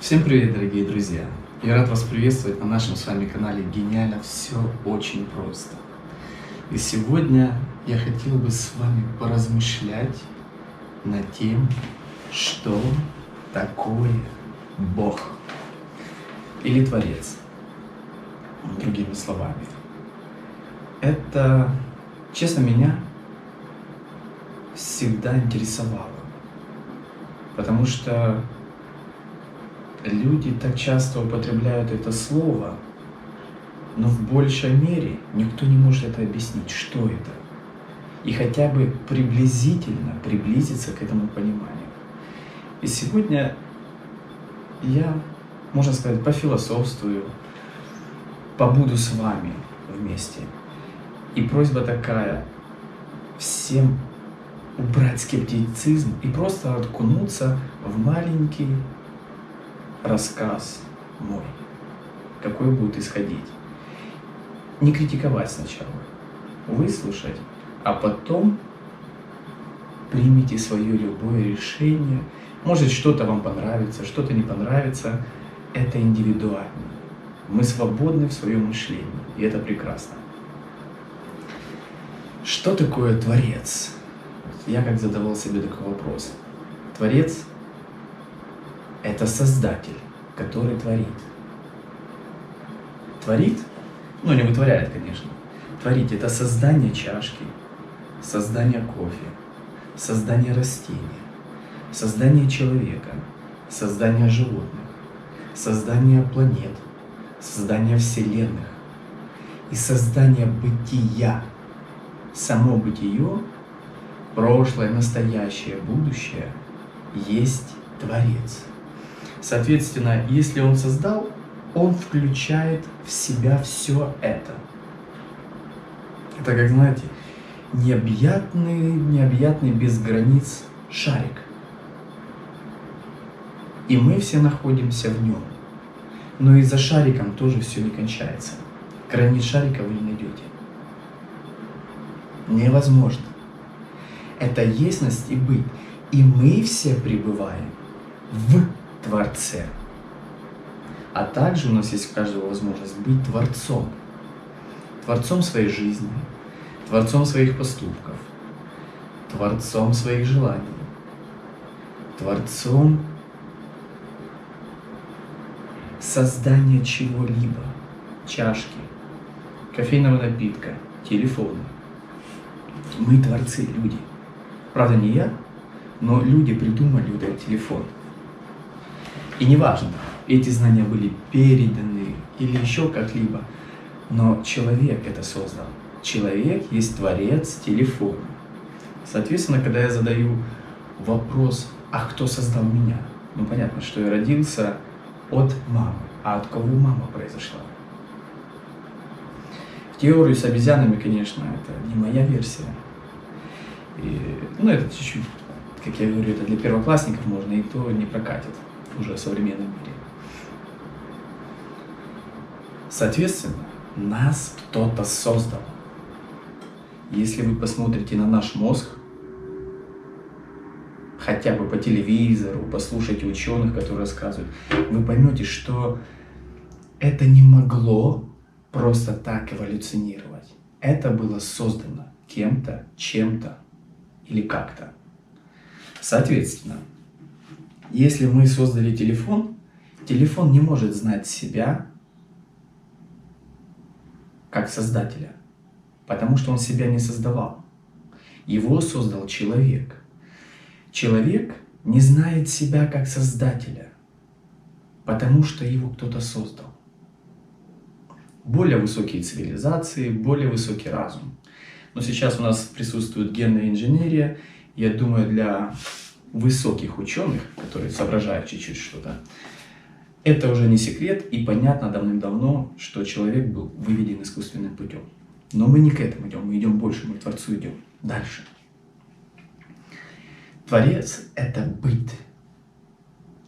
Всем привет, дорогие друзья! Я рад вас приветствовать на нашем с вами канале «Гениально. Все очень просто». И сегодня я хотел бы с вами поразмышлять над тем, что такое Бог или Творец, другими словами. Это, честно, меня всегда интересовало, потому что люди так часто употребляют это слово, но в большей мере никто не может это объяснить, что это. И хотя бы приблизительно приблизиться к этому пониманию. И сегодня я, можно сказать, пофилософствую, побуду с вами вместе. И просьба такая: всем убрать скептицизм и просто окунуться в маленький рассказ мой, какой будет исходить. Не критиковать сначала, выслушать, а потом примите свое любое решение. Может, что-то вам понравится, что-то не понравится. Это индивидуально. Мы свободны в своем мышлении, и это прекрасно. Что такое Творец? Я как задавал себе такой вопрос. Творец — это Создатель, который творит. Творит? Ну, не вытворяет, конечно. Творить — это создание чашки, создание кофе, создание растения, создание человека, создание животных, создание планет, создание вселенных и создание бытия. Само бытие, прошлое, настоящее, будущее, есть Творец. Соответственно, если Он создал, Он включает в себя все это. Это, как знаете, необъятный без границ шарик. И мы все находимся в нем. Но и за шариком тоже все не кончается. Границ шарика вы не найдете. Невозможно. Это естьность и быть. И мы все пребываем в Творце. А также у нас есть у каждого возможность быть Творцом. Творцом своей жизни, Творцом своих поступков, Творцом своих желаний, Творцом создания чего-либо, чашки, кофейного напитка, телефона. Мы творцы, люди. Правда, не я, но люди придумали вот этот телефон. И неважно, эти знания были переданы или еще как-либо, но человек это создал. Человек есть творец телефона. Соответственно, когда я задаю вопрос, а кто создал меня? Ну, понятно, что я родился от мамы. А от кого мама произошла? В теорию с обезьянами, конечно, это не моя версия. Это чуть-чуть, как я говорю, это для первоклассников можно, и то не прокатит уже в современном мире. Соответственно, нас кто-то создал. Если вы посмотрите на наш мозг, хотя бы по телевизору, послушайте ученых, которые рассказывают, вы поймете, что это не могло просто так эволюционировать. Это было создано кем-то, чем-то или как-то. Соответственно, если мы создали телефон, телефон не может знать себя как создателя, потому что он себя не создавал. Его создал человек. Человек не знает себя как создателя, потому что его кто-то создал. Более высокие цивилизации, более высокий разум. Но сейчас у нас присутствует генная инженерия. Я думаю, для высоких ученых, которые соображают чуть-чуть что-то, это уже не секрет, и понятно давным-давно, что человек был выведен искусственным путем. Но мы не к этому идем, мы идем больше, мы к Творцу идем дальше. Творец — это быт,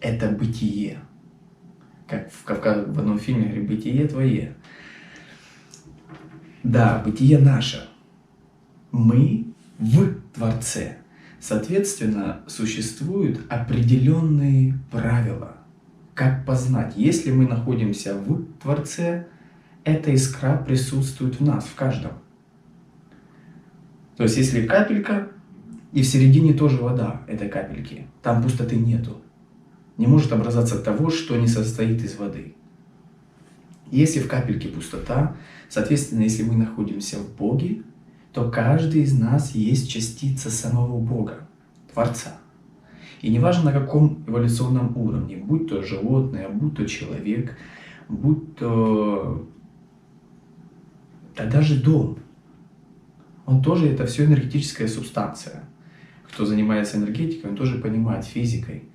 это бытие. Как в одном фильме говорит: бытие твое. Да, бытие наше. Мы в Творце. Соответственно, существуют определенные правила, Как познать? Если мы находимся в Творце, эта искра присутствует в нас, в каждом. То есть если капелька, и в середине тоже вода этой капельки, там пустоты нету. Не может образоваться того, что не состоит из воды. Если в капельке пустота, соответственно, если мы находимся в Боге, то каждый из нас есть частица самого Бога, Творца. И неважно на каком эволюционном уровне, будь то животное, будь то человек, будь то да даже дом, он тоже это все энергетическая субстанция. Кто занимается энергетикой, он тоже понимает физикой,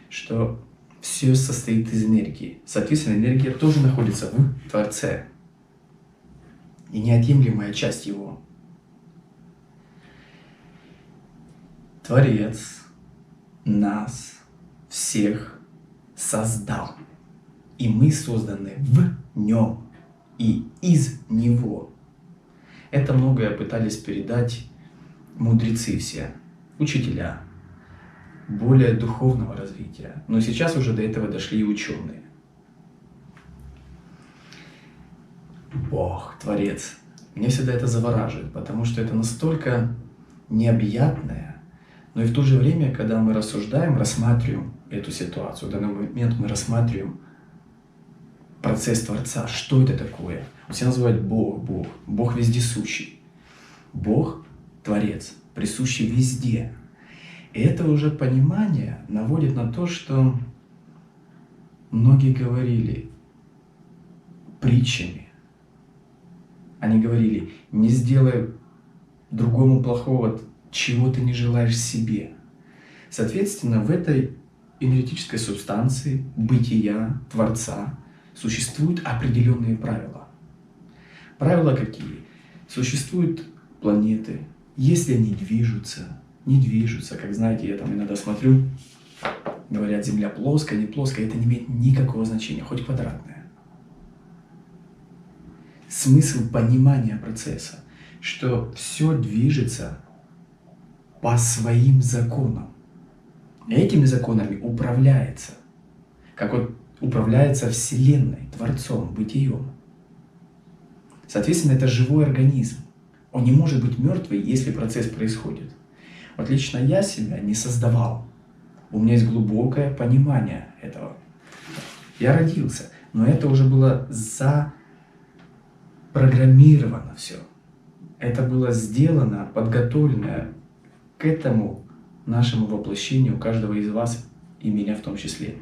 что все состоит из энергии. Соответственно, энергия тоже находится в Творце. И неотъемлемая часть его. Творец нас всех создал. И мы созданы в нем и из него. Это многое пытались передать мудрецы все, учителя, более духовного развития. Но сейчас уже до этого дошли и ученые. Бог, Творец. Мне всегда это завораживает, потому что это настолько необъятное, но и в то же время, когда мы рассуждаем, рассматриваем эту ситуацию, в данный момент мы рассматриваем процесс Творца, что это такое. Все называют Бог, Бог, Бог вездесущий. Бог, Творец, присущий везде. И это уже понимание наводит на то, что многие говорили притчами. Они говорили: не сделай другому плохого, чего ты не желаешь себе. Соответственно, в этой энергетической субстанции бытия Творца существуют определенные правила. Правила какие? Существуют планеты, если они не движутся, как знаете, я там иногда смотрю, говорят, Земля плоская, не плоская, это не имеет никакого значения, хоть квадратная. Смысл понимания процесса, что все движется по своим законам. И этими законами управляется, как вот управляется Вселенной, Творцом, бытием. Соответственно, это живой организм. Он не может быть мертвый, если процесс происходит. Вот лично я себя не создавал. У меня есть глубокое понимание этого. Я родился, но это уже было запрограммировано все. Это было сделано, подготовлено к этому нашему воплощению, каждого из вас и меня в том числе.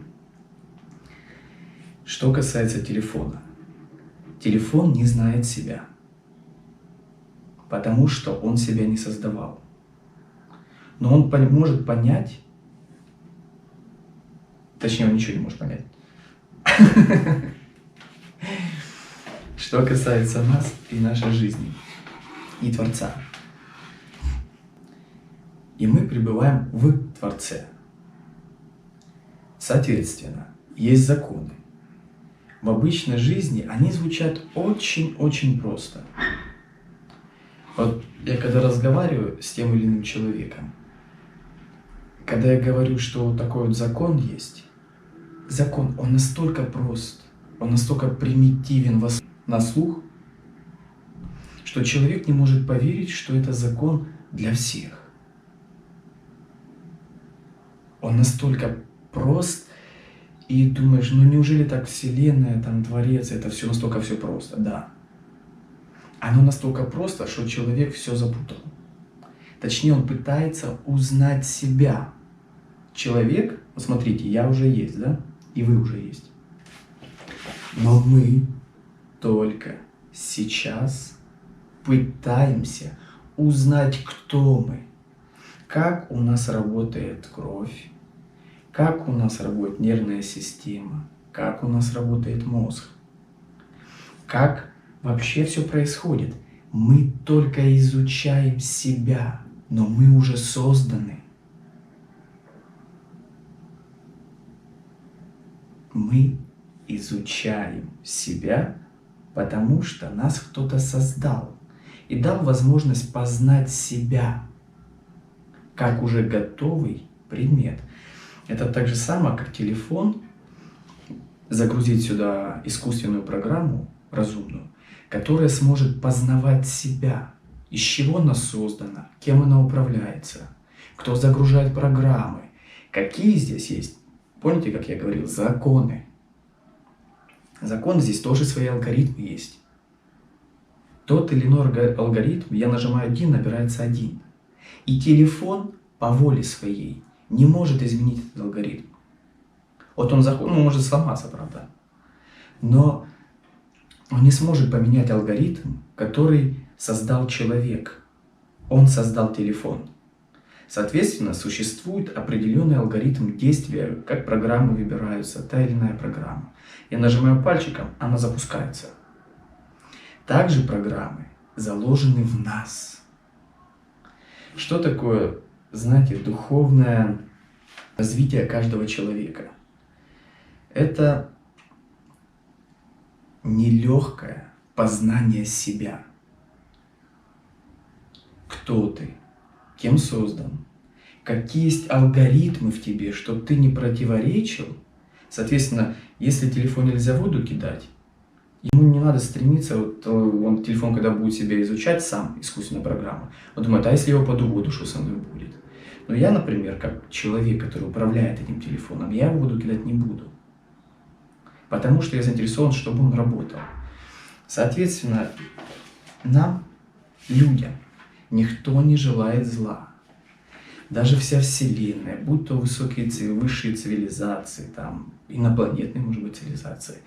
Что касается телефона. Телефон не знает себя, потому что он себя не создавал. Но он может понять, точнее, он ничего не может понять. Что касается нас и нашей жизни, и Творца. И мы пребываем в Творце. Соответственно, есть законы. В обычной жизни они звучат очень-очень просто. Вот я когда разговариваю с тем или иным человеком, когда я говорю, что такой вот закон есть, закон, он настолько прост, он настолько примитивен на слух, что человек не может поверить, что это закон для всех. Он настолько прост, и думаешь, ну неужели так Вселенная, там Творец, это все настолько все просто? Да. Оно настолько просто, что человек все запутал. Точнее, он пытается узнать себя. Человек, вот смотрите, я уже есть, да? И вы уже есть. Но мы только сейчас пытаемся узнать, кто мы. Как у нас работает кровь, как у нас работает нервная система, как у нас работает мозг, как вообще все происходит. Мы только изучаем себя, но мы уже созданы. Мы изучаем себя, потому что нас кто-то создал и дал возможность познать себя как уже готовый предмет. Это так же самое, как телефон. загрузить сюда искусственную программу разумную, которая сможет познавать себя, из чего она создана, кем она управляется, кто загружает программы, какие здесь есть. Помните, как я говорил, законы. Законы здесь тоже свои алгоритмы есть. Тот или иной алгоритм, я нажимаю 1, набирается 1. И телефон по воле своей не может изменить этот алгоритм. Вот он заходит, ну, может сломаться, правда. Но он не сможет поменять алгоритм, который создал человек. Он создал телефон. Соответственно, существует определенный алгоритм действия, как программы выбираются, та или иная программа. Я нажимаю пальчиком, она запускается. Также программы заложены в нас. Что такое, знаете, духовное развитие каждого человека? Это нелегкое познание себя. Кто ты? Кем создан? Какие есть алгоритмы в тебе, чтобы ты не противоречил? Соответственно, если телефон нельзя в воду кидать, ему не надо стремиться, вот он телефон, когда будет себя изучать сам, искусственная программа, он думает, а если я упаду в воду, что со мной будет? Но я, например, как человек, который управляет этим телефоном, я его в воду кидать не буду. Потому что я заинтересован, чтобы он работал. Соответственно, нам, людям, никто не желает зла. Даже вся Вселенная, будь то высокие, высшие цивилизации, там, инопланетные, может быть, цивилизации,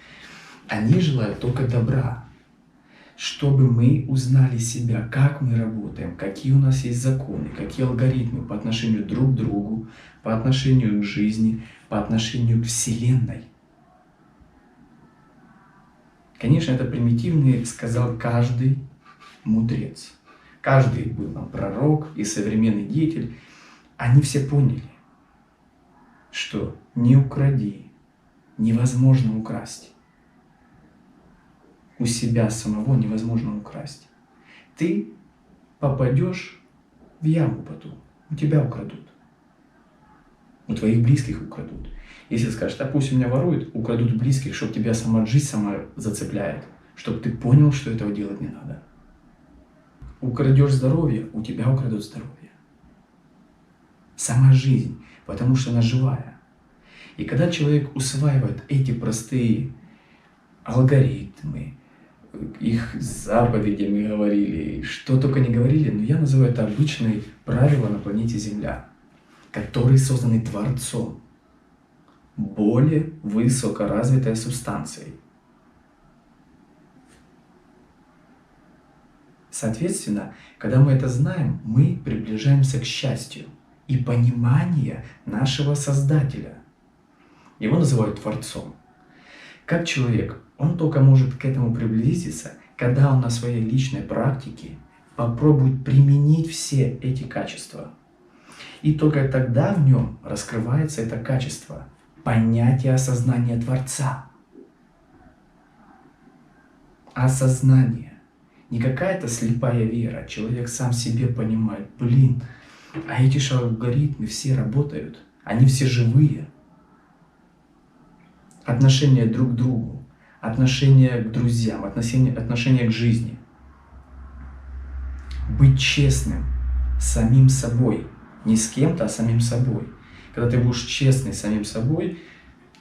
они желают только добра, чтобы мы узнали себя, как мы работаем, какие у нас есть законы, какие алгоритмы по отношению друг к другу, по отношению к жизни, по отношению к Вселенной. Конечно, это примитивный сказал каждый мудрец. Каждый был там пророк и современный деятель. Они все поняли, что не укради, невозможно украсть. У себя самого невозможно украсть. Ты попадешь в яму потом, у тебя украдут. У твоих близких украдут. Если скажешь, а пусть у меня воруют, украдут близких, чтобы тебя сама жизнь сама зацепляет, чтобы ты понял, что этого делать не надо. Украдешь здоровье, у тебя украдут здоровье. Сама жизнь, потому что она живая. И когда человек усваивает эти простые алгоритмы, их заповеди мы говорили, что только не говорили, но я называю это обычные правила на планете Земля, которые созданы Творцом, более высокоразвитой субстанцией. Соответственно, когда мы это знаем, мы приближаемся к счастью и пониманию нашего Создателя. Его называют Творцом. Как человек, он только может к этому приблизиться, когда он на своей личной практике попробует применить все эти качества. И только тогда в нем раскрывается это качество – понятие осознания Творца. Осознание. Не какая-то слепая вера. Человек сам себе понимает, а эти же алгоритмы все работают, они все живые. Отношение друг к другу, отношение к друзьям, отношение к жизни. Быть честным самим собой. Не с кем-то, а самим собой. Когда ты будешь честный самим собой,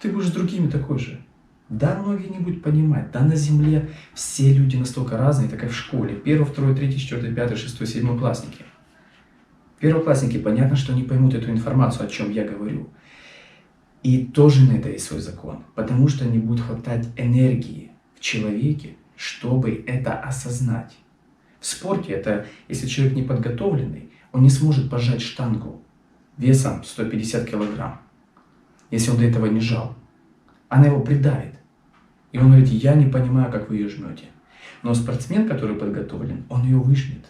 ты будешь с другими такой же. Да, многие не будут понимать. Да, на Земле все люди настолько разные, так как в школе. 1, 2, 3, 4, 5, 6, 7 классники. Первоклассники, понятно, что не поймут эту информацию, о чем я говорю. И тоже на это есть свой закон. Потому что не будет хватать энергии в человеке, чтобы это осознать. В спорте это, если человек не подготовленный, он не сможет пожать штангу весом 150 килограмм, если он до этого не жал. Она его придавит. И он говорит, я не понимаю, как вы ее жмете. Но спортсмен, который подготовлен, он ее выжмет.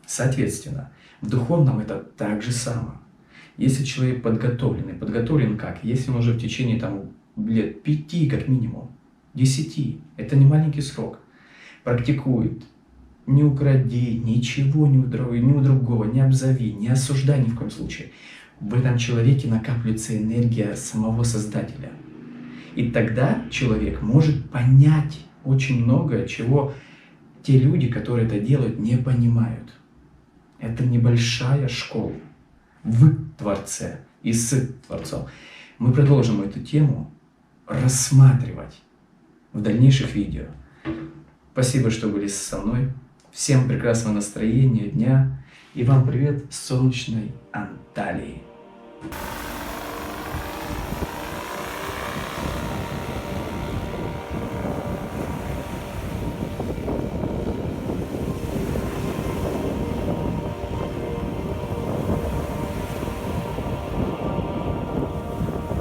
Соответственно, в духовном это так же самое. Если человек подготовлен как? Если он уже в течение лет 5 как минимум, 10, это не маленький срок, практикует, не укради, ничего ни у другого, не обзови, не осуждай ни в коем случае. В этом человеке накапливается энергия самого Создателя. И тогда человек может понять очень многое, чего те люди, которые это делают, не понимают. Это небольшая школа в Творце и с Творцом. Мы продолжим эту тему рассматривать в дальнейших видео. Спасибо, что были со мной. Всем прекрасного настроения, дня. И вам привет с солнечной Анталии.